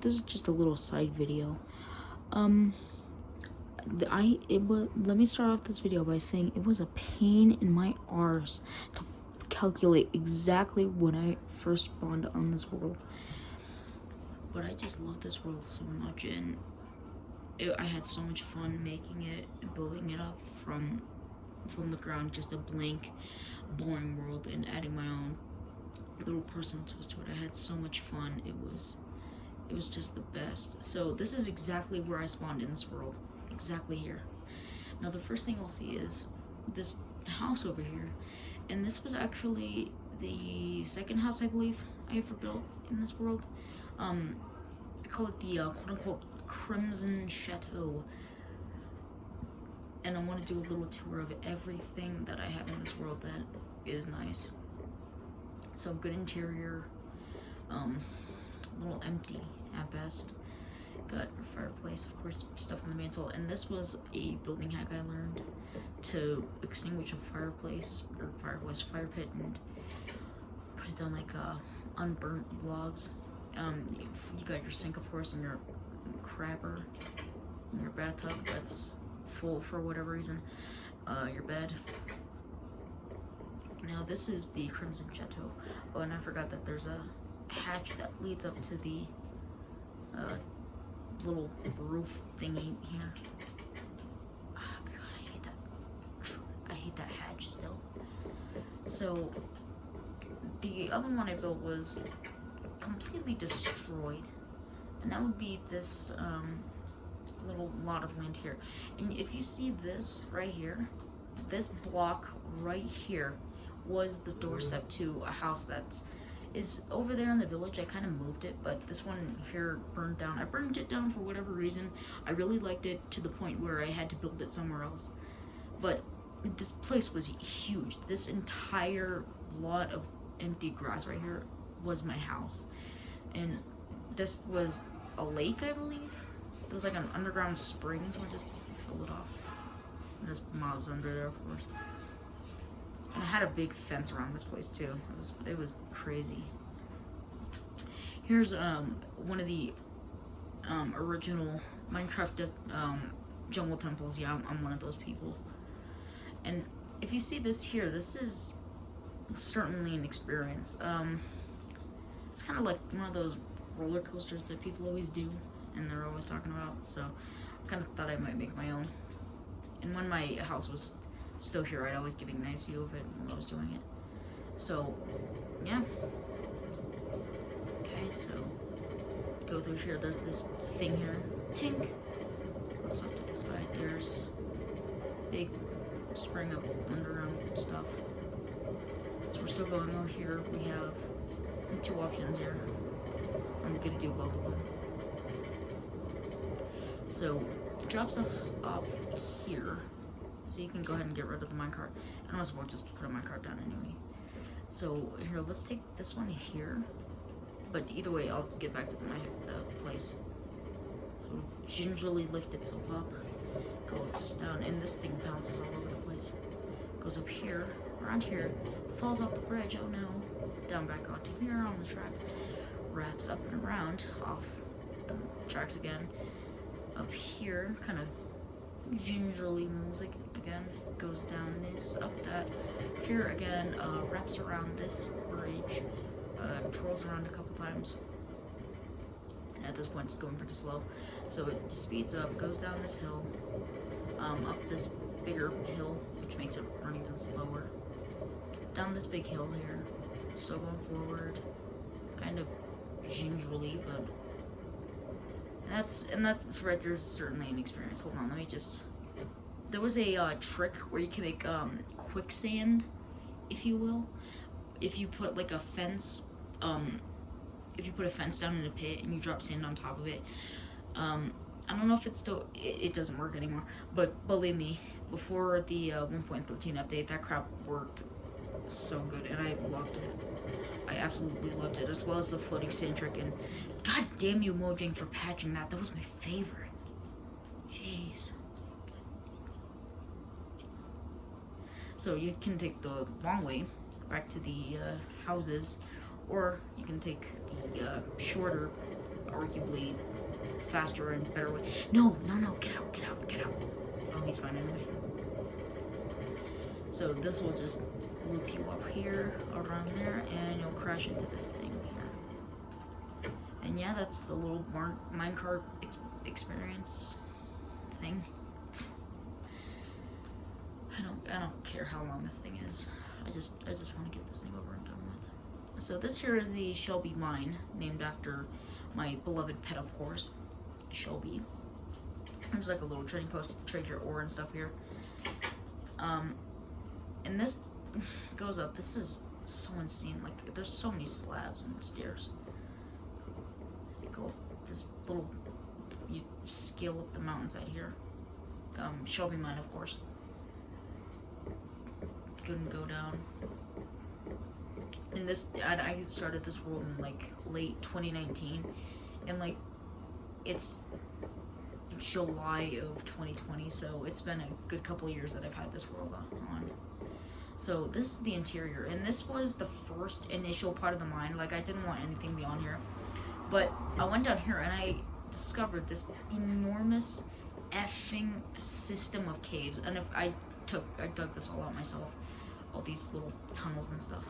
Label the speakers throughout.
Speaker 1: this is just a little side video. Let me start off this video by saying it was a pain in my arse to calculate exactly when I first spawned on this world. But I just love this world so much, and I had so much fun making it, building it up from the ground, just a blank, boring world, and adding my own little personal twist to it. I had so much fun. It was just the best. So this is exactly where I spawned in this world, exactly here. Now the first thing I'll see is this house over here, and this was actually the second house I believe I ever built in this world. I call it the quote-unquote Crimson Chateau, and I want to do a little tour of everything that I have in this world that is nice. So good interior, a little empty at best. Got a fireplace, of course, stuff on the mantle, and this was a building hack I learned to extinguish a fire pit, and put it down like unburnt logs. You got your sink, of course, and your crabber, and your bathtub that's full for whatever reason, your bed. Now this is the Crimson Chateau. Oh, and I forgot that there's a hatch that leads up to the little roof thingy here. Oh god, I hate that hatch still. So the other one I built was completely destroyed, and that would be this little lot of land here. And if you see this right here, this block right here was the doorstep to a house that is over there in the village. I kind of moved it, but this one here burned down. I burned it down for whatever reason. I really liked it to the point where I had to build it somewhere else. But this place was huge. This entire lot of empty grass right here was my house. And this was a lake, I believe. It was like an underground spring, so I just filled it off. And there's mobs under there, of course. And I had a big fence around this place too. It was crazy. Here's one of the original Minecraft jungle temples. Yeah, I'm one of those people. And if you see this here, this is certainly an experience. It's kind of like one of those roller coasters that people always do, and they're always talking about. So I kind of thought I might make my own. And when my house was still here, I'd always get a nice view of it while I was doing it. So yeah. Okay, so go through here. There's this thing here. Tink. Close up to the side. There's big spring of underground stuff. So we're still going over here. We have two options here. I'm gonna do both of them. So it drops us off here. So you can go ahead and get rid of the minecart. And also we'll just put a minecart down anyway. So here, let's take this one here. But either way, I'll get back to the place. So gingerly lift itself up. Goes down, and this thing bounces all over the place. Goes up here, around here, falls off the bridge, oh no. Down back onto here on the tracks. Wraps up and around, off the tracks again. Up here, kind of gingerly moves again, goes down this, up that, here again, wraps around this bridge, twirls around a couple times, and at this point it's going pretty slow, so it speeds up, goes down this hill, up this bigger hill, which makes it run even slower, down this big hill here, still going forward, kind of gingerly, but that right there's certainly an experience. Hold on, let me just. There was a trick where you can make quicksand, if you will, if you put like a fence, if you put a fence down in a pit and you drop sand on top of it. I don't know if it's still it doesn't work anymore, but believe me, before the 1.13 update, that crap worked so good, and I loved it. I absolutely loved it, as well as the floating sand trick. And god damn you, Mojang, for patching that. That was my favorite. Jeez. So you can take the long way back to the houses, or you can take the shorter arguably faster and better way. No, no, no, get out, get out, get out. Oh, he's fine anyway. So this will just loop you up here, around there, and you'll crash into this thing here. And yeah, that's the little minecart experience thing. I don't care how long this thing is. I just want to get this thing over and done with. So this here is the Shelby mine, named after my beloved pet, of course, Shelby. There's like a little trading post to trade your ore and stuff here. And this goes up. This is so insane. Like, there's so many slabs and stairs. As you go up this little, you scale up the mountainside here. Shelby mine, of course. Couldn't go down. And this, I started this world in like late 2019, and like it's July of 2020, so it's been a good couple of years that I've had this world on. So this is the interior, and this was the first initial part of the mine. Like, I didn't want anything beyond here, but I went down here and I discovered this enormous effing system of caves. And if I dug this all out myself, all these little tunnels and stuff.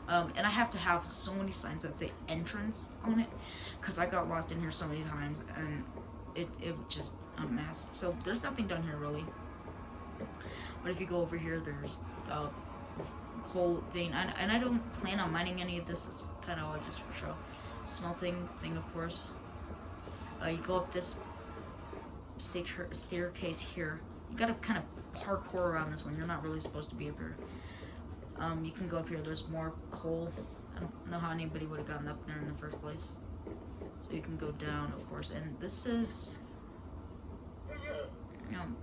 Speaker 1: And I have to have so many signs that say entrance on it, because I got lost in here so many times, and it was just a mess. So there's nothing down here really. But if you go over here, there's a whole vein, and I don't plan on mining any of this. It's kind of all just for show. Smelting thing, of course. You go up this staircase here. You gotta kind of parkour around this one. You're not really supposed to be up here. You can go up here. There's more coal. I don't know how anybody would have gotten up there in the first place. So you can go down, of course. And this is,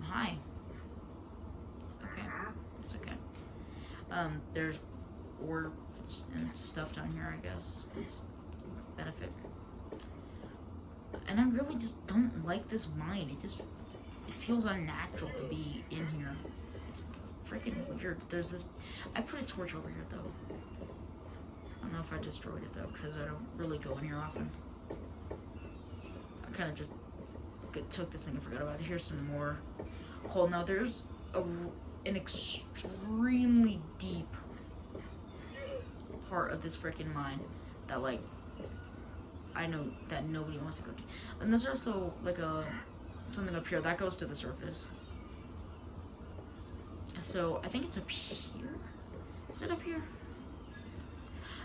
Speaker 1: hi. Okay, it's okay. There's ore and stuff down here, I guess. It's benefit. And I really just don't like this mine. It feels unnatural to be in here. It's freaking weird. There's this, I put a torch over here though. I don't know if I destroyed it though, because I don't really go in here often. I kind of just took this thing and forgot about it. Here's some more coal. Now there's an extremely deep part of this freaking mine that, like, I know that nobody wants to go to. And there's also like something up here that goes to the surface. So I think it's up here. Is it up here?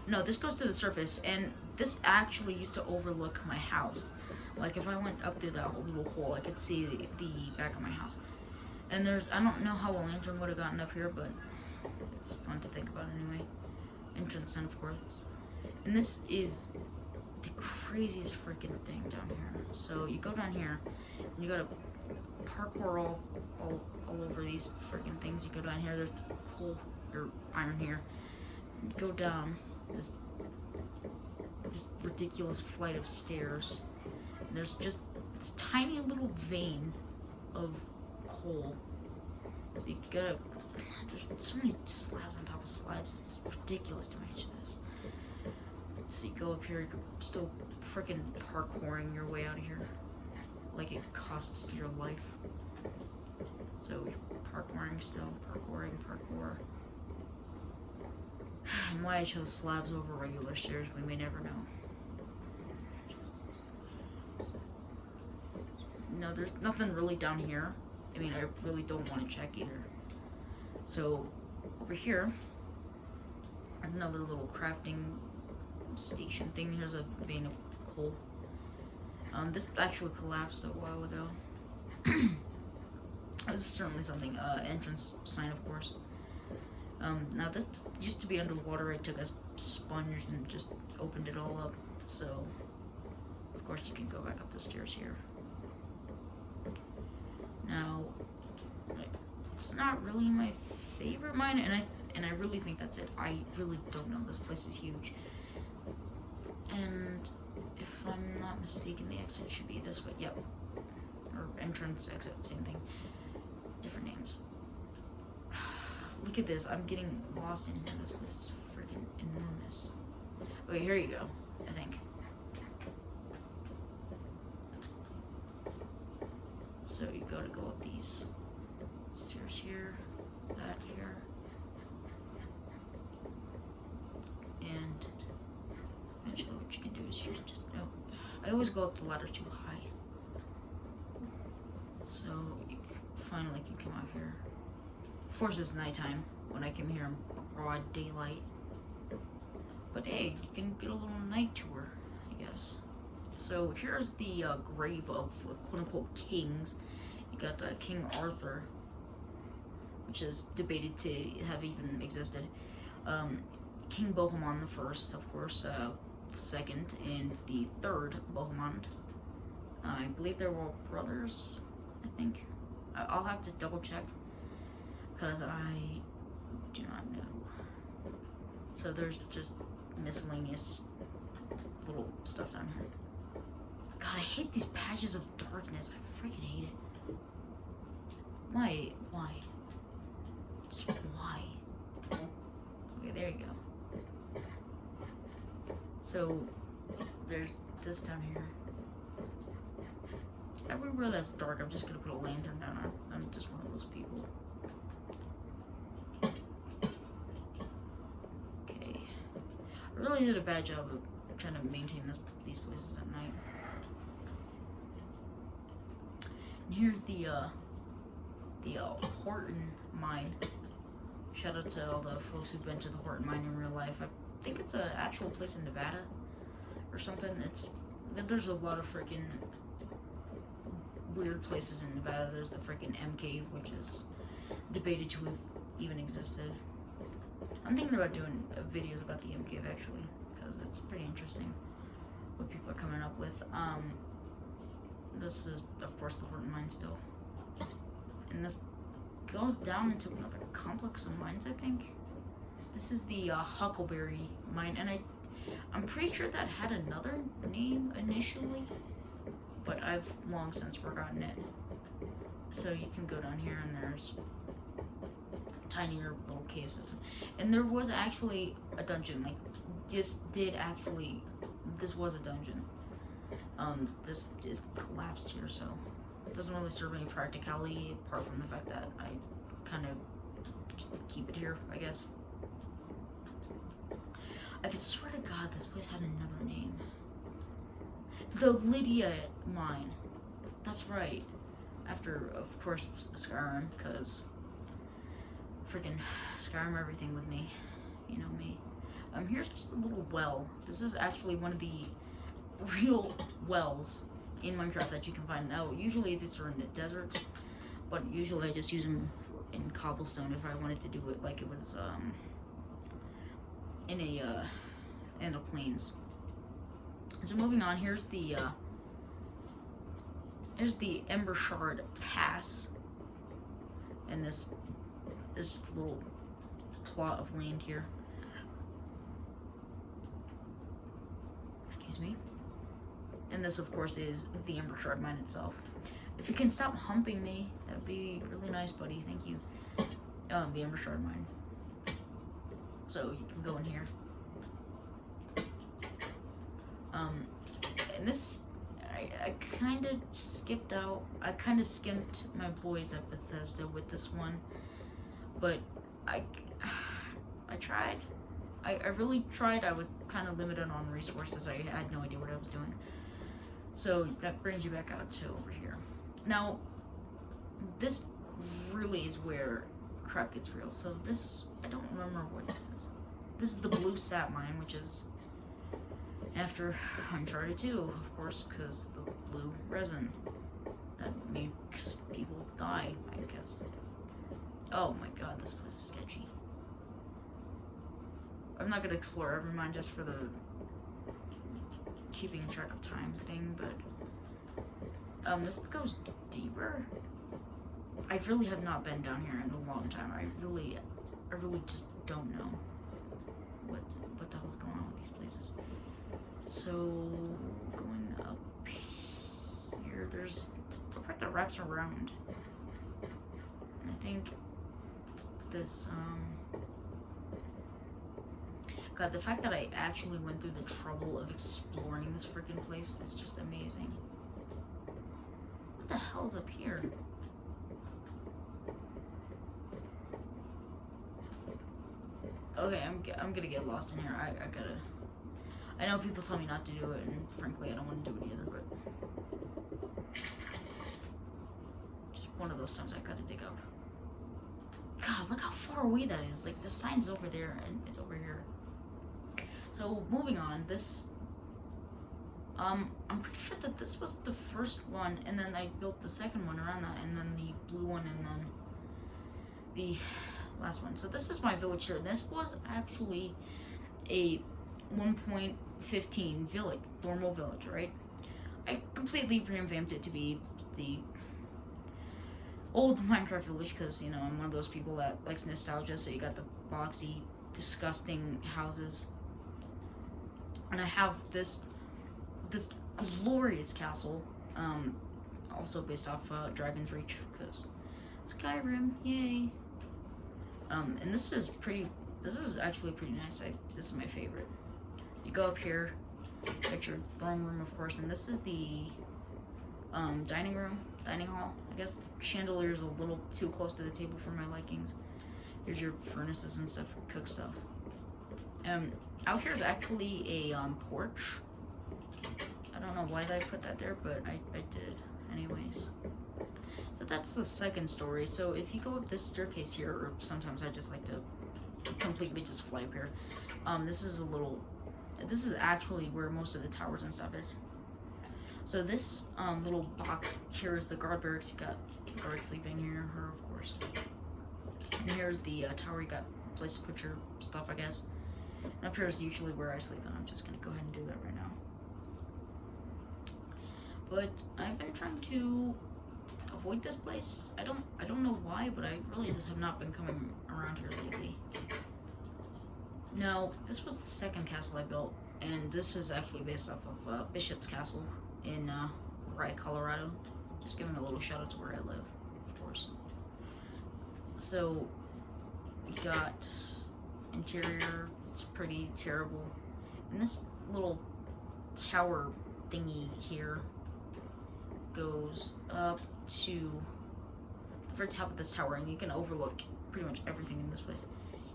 Speaker 1: No, this goes to the surface, and this actually used to overlook my house. Like, if I went up through that little hole, I could see the back of my house. And I don't know how a lantern would have gotten up here, but it's fun to think about anyway. Entrance, and of course. And this is the craziest freaking thing down here. So you go down here, and you gotta parkour all over these freaking things. You go down here, there's coal or iron here. You go down this ridiculous flight of stairs. And there's just this tiny little vein of coal. You gotta, there's so many slabs on top of slabs. It's ridiculous to mention this. So you go up here, you're still freaking parkouring your way out of here, like it costs your life. So parkouring still, parkour. And why I chose slabs over regular stairs, we may never know. No, there's nothing really down here. I mean, I really don't want to check either. So over here, another little crafting station thing. Here's a vein of coal. This actually collapsed a while ago. This is certainly something. Entrance sign, of course. Now this used to be underwater. I took a sponge and just opened it all up. So, of course, you can go back up the stairs here. Now, it's not really my favorite mine, and I really think that's it. I really don't know. This place is huge. And if I'm not mistaken, the exit should be this way. Yep. Or entrance, exit, same thing. Different names. Look at this. I'm getting lost in here. This place is freaking enormous. Okay, here you go, I think. So you gotta go with these stairs here, that here, and eventually what you can do is you just, no, I always go up the ladder too high. So you finally can come out here. Of course it's nighttime when I come here in broad daylight. But hey, you can get a little night tour, I guess. So here's the grave of quote-unquote kings. You got King Arthur, which is debated to have even existed. King Bohemond the First, of course, the second, and the third Bohemond. I believe they were brothers, I think. I'll have to double check, because I do not know. So there's just miscellaneous little stuff down here. God, I hate these patches of darkness. I freaking hate it. Why? Just why? Okay, there you go. So, there's this down here. Everywhere that's dark, I'm just gonna put a lantern down. I'm just one of those people. Okay. I really did a bad job of trying to maintain these places at night. And here's the Horton Mine. Shout out to all the folks who've been to the Horton Mine in real life. I think it's an actual place in Nevada or something. There's a lot of freaking weird places in Nevada. There's the freaking M Cave, which is debated to have even existed. I'm thinking about doing videos about the M Cave actually, because it's pretty interesting what people are coming up with. This is, of course, the Horton Mine still. And this goes down into another complex of mines, I think. This is the Huckleberry Mine, and I'm pretty sure that had another name initially, but I've long since forgotten it. So you can go down here, and there's tinier little cave system. And there was actually a dungeon. Like, this was a dungeon. This is collapsed here, so it doesn't really serve any practicality apart from the fact that I kind of keep it here, I guess. I could swear to God this place had another name. The Lydia Mine. That's right. After, of course, Skyrim, because freaking Skyrim everything with me. You know me. Here's just a little well. This is actually one of the real wells in Minecraft that you can find. Now, usually these are in the deserts, but usually I just use them in cobblestone if I wanted to do it like it was in the plains. So moving on, here's the Embershard Pass, and this little plot of land here. Excuse me. And this, of course, is the Embershard Mine itself. If you can stop humping me, that'd be really nice, buddy. Thank you. The Embershard Mine. So you can go in here. And this, I kind of skipped out. I kind of skimped my boys at Bethesda with this one, but I tried. I really tried. I was kind of limited on resources. I had no idea what I was doing. So that brings you back out to over here. Now, this really is where crap gets real. So this, I don't remember what this is. This is the Blue Sap Mine, which is after Uncharted 2, of course, because the blue resin that makes people die, I guess. Oh my god, this place is sketchy. I'm not gonna explore every mine just for the keeping track of time thing, but this goes deeper. I really have not been down here in a long time. I really just don't know what the hell's going on with these places. So going up here, there's a part that wraps around, and I think this God, the fact that I actually went through the trouble of exploring this freaking place is just amazing. What the hell hell is up here? Okay, I'm gonna get lost in here. I know people tell me not to do it, and frankly, I don't want to do it either, but just one of those times I gotta dig up. God, look how far away that is. Like, the sign's over there, and it's over here. So, moving on, this, I'm pretty sure that this was the first one, and then I built the second one around that, and then the blue one, and then the last one. So this is my village here. This was actually a 1.15 village, normal village, right? I completely revamped it to be the old Minecraft village because, you know, I'm one of those people that likes nostalgia, so you got the boxy, disgusting houses. And I have this glorious castle, also based off Dragon's Reach, because Skyrim, yay. And this is actually pretty nice. This is my favorite. You go up here, got your throne room, of course, and this is the dining hall. I guess the chandelier is a little too close to the table for my likings. Here's your furnaces and stuff for cook stuff. Out here is actually a porch. I don't know why I put that there, but I did anyways. So that's the second story. So if you go up this staircase here, or sometimes I just like to completely just fly up here. This is actually where most of the towers and stuff is. So this little box here is the guard barracks. You got guards sleeping here, her of course. And here's the tower. You got a place to put your stuff, I guess. And up here is usually where I sleep, and I'm just gonna go ahead and do that right now. But I've been trying to avoid this place. I don't know why, but I really just have not been coming around here lately. Now, this was the second castle I built, and this is actually based off of Bishop's Castle in Rye, Colorado. Just giving a little shout out to where I live, of course. So, we got interior. It's pretty terrible. And this little tower thingy here goes up to the very top of this tower, and you can overlook pretty much everything in this place.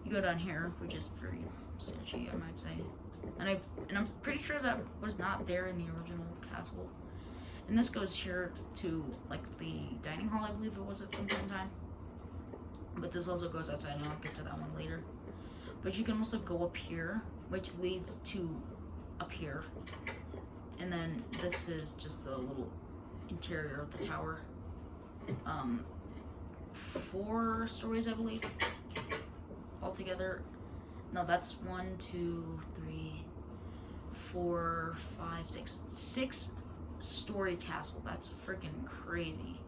Speaker 1: You go down here, which is very sketchy, I might say. And I'm pretty sure that was not there in the original castle. And this goes here to like the dining hall, I believe it was at some point in time. But this also goes outside, and I'll get to that one later. But you can also go up here, which leads to up here. And then this is just the little interior of the tower. 4 stories, I believe, altogether. No, that's 1, 2, 3, 4, 5, 6. 6-story castle. That's freaking crazy.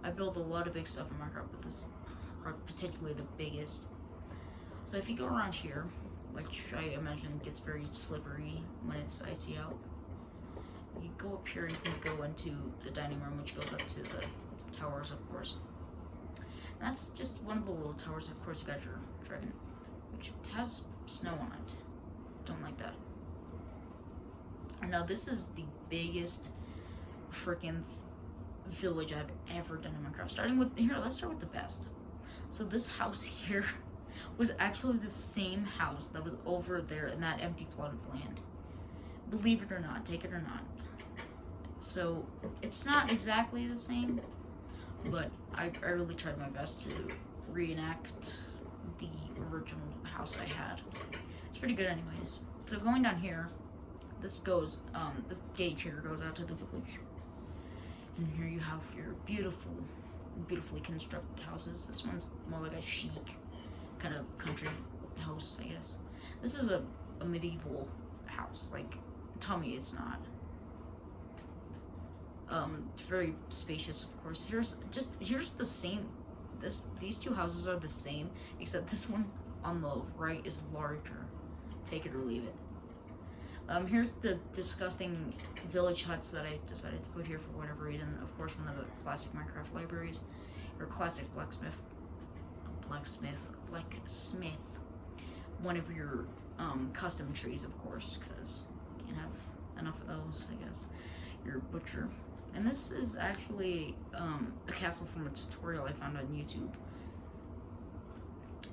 Speaker 1: I built a lot of big stuff in Minecraft, but this is particularly the biggest. So if you go around here, which I imagine gets very slippery when it's icy out, you go up here and you can go into the dining room, which goes up to the towers, of course. And that's just one of the little towers. Of course, you got your dragon, which has snow on it. Don't like that. Now, this is the biggest freaking village I've ever done in Minecraft. Starting with here, let's start with the best. So this house here was actually the same house that was over there in that empty plot of land. Believe it or not, take it or not. So it's not exactly the same, but I really tried my best to reenact the original house I had. It's pretty good anyways. So going down here, this goes, this gate here goes out to the village. And here you have your beautifully constructed houses. This one's more like a chic kind of country house, I guess. This is a medieval house. Like, tell me it's not. It's very spacious, of course. Here's the same. These 2 houses are the same, except this one on the right is larger. Take it or leave it. Here's the disgusting village huts that I decided to put here for whatever reason. Of course, one of the classic Minecraft libraries. Your classic blacksmith. One of your custom trees, of course, because you can't have enough of those, I guess. Your butcher. And this is actually a castle from a tutorial I found on YouTube.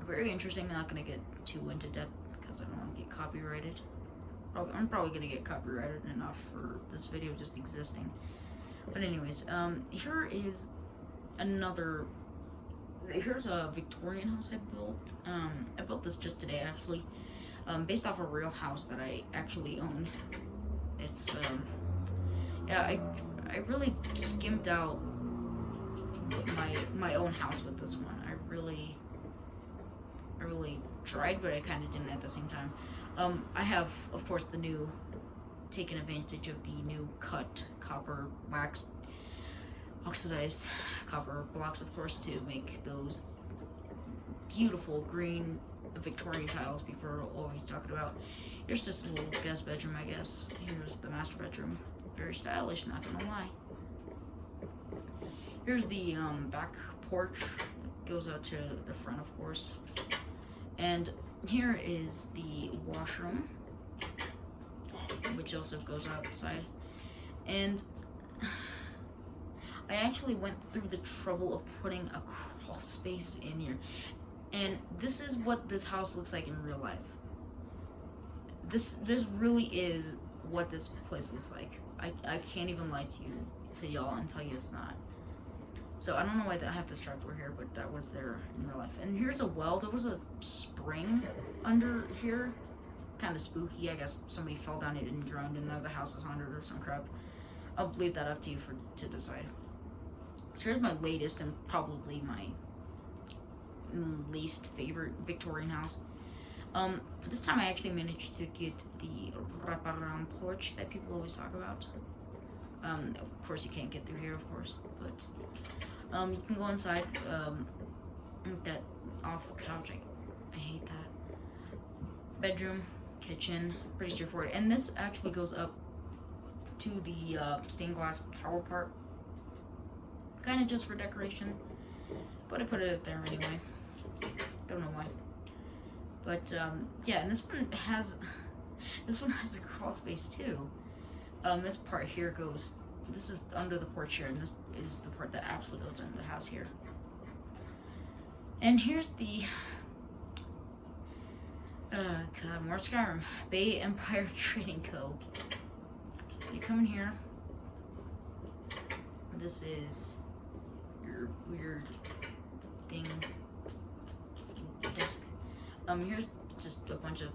Speaker 1: Very interesting. I'm not going to get too into depth because I don't want to get copyrighted. I'm probably going to get copyrighted enough for this video just existing. But anyways, here is another... Here's a Victorian house I built. I built this just today, actually. Based off a real house that I actually own. It's, yeah, I really skimped out my own house with this one. I really tried, but I kind of didn't at the same time. I have, of course, taken advantage of the new cut copper wax, oxidized copper blocks, of course, to make those beautiful green Victorian tiles people are always talking about. Here's just a little guest bedroom, I guess. Here's the master bedroom. Very stylish, not gonna lie. Here's the back porch. It goes out to the front, of course. And here is the washroom, which also goes outside. And I actually went through the trouble of putting a crawl space in here. And this is what this house looks like in real life. This really is what this place looks like. I can't even lie to y'all and tell you it's not. So I don't know why I have this trapdoor here, but that was there in real life. And here's a well. There was a spring under here. Kind of spooky. I guess somebody fell down it and drowned, and now the house is haunted or some crap. I'll leave that up to you to decide. So here's my latest and probably my least favorite Victorian house. This time I actually managed to get the wraparound porch that people always talk about. Of course you can't get through here, of course, but you can go inside. That awful couch, I hate that. Bedroom, kitchen, pretty straightforward. And this actually goes up to the stained glass tower part, kind of just for decoration, but I put it there anyway. Don't know why. But yeah, and this one has a crawl space too. This part here goes. This is under the porch here, and this is the part that actually goes into the house here. And here's the God, more Skyrim. Bay Empire Trading Co. You come in here. This is your weird thing desk. Here's just a bunch of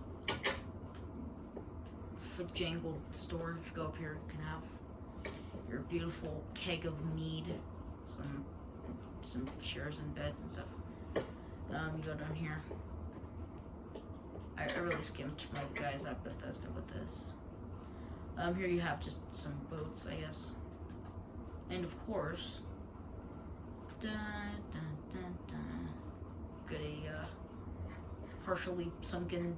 Speaker 1: jangled storage. Go up here, you can have your beautiful keg of mead, some chairs and beds and stuff. You go down here. I really skimped my guys at Bethesda with this. Here you have just some boats, I guess. And of course, got a partially sunken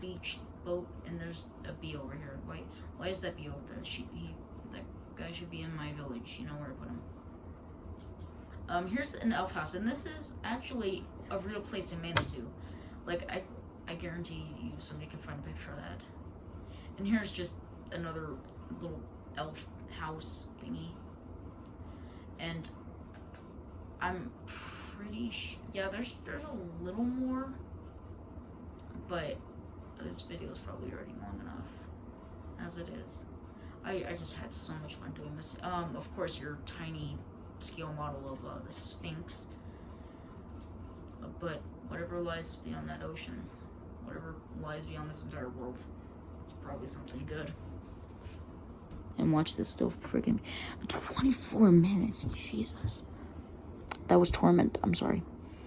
Speaker 1: beach boat, and there's a bee over here. Why is that bee over there? That guy should be in my village. You know where to put him. Here's an elf house, and this is actually a real place in Manitou. Like, I guarantee you somebody can find a picture of that. And here's just another little elf house thingy. And I'm pretty yeah, there's a little more, but this video is probably already long enough as it is. I just had so much fun doing this. Of course, your tiny scale model of the Sphinx, but whatever lies beyond that ocean, whatever lies beyond this entire world, it's probably something good. And watch this, still freaking 24 minutes. Jesus, that was torment. I'm sorry.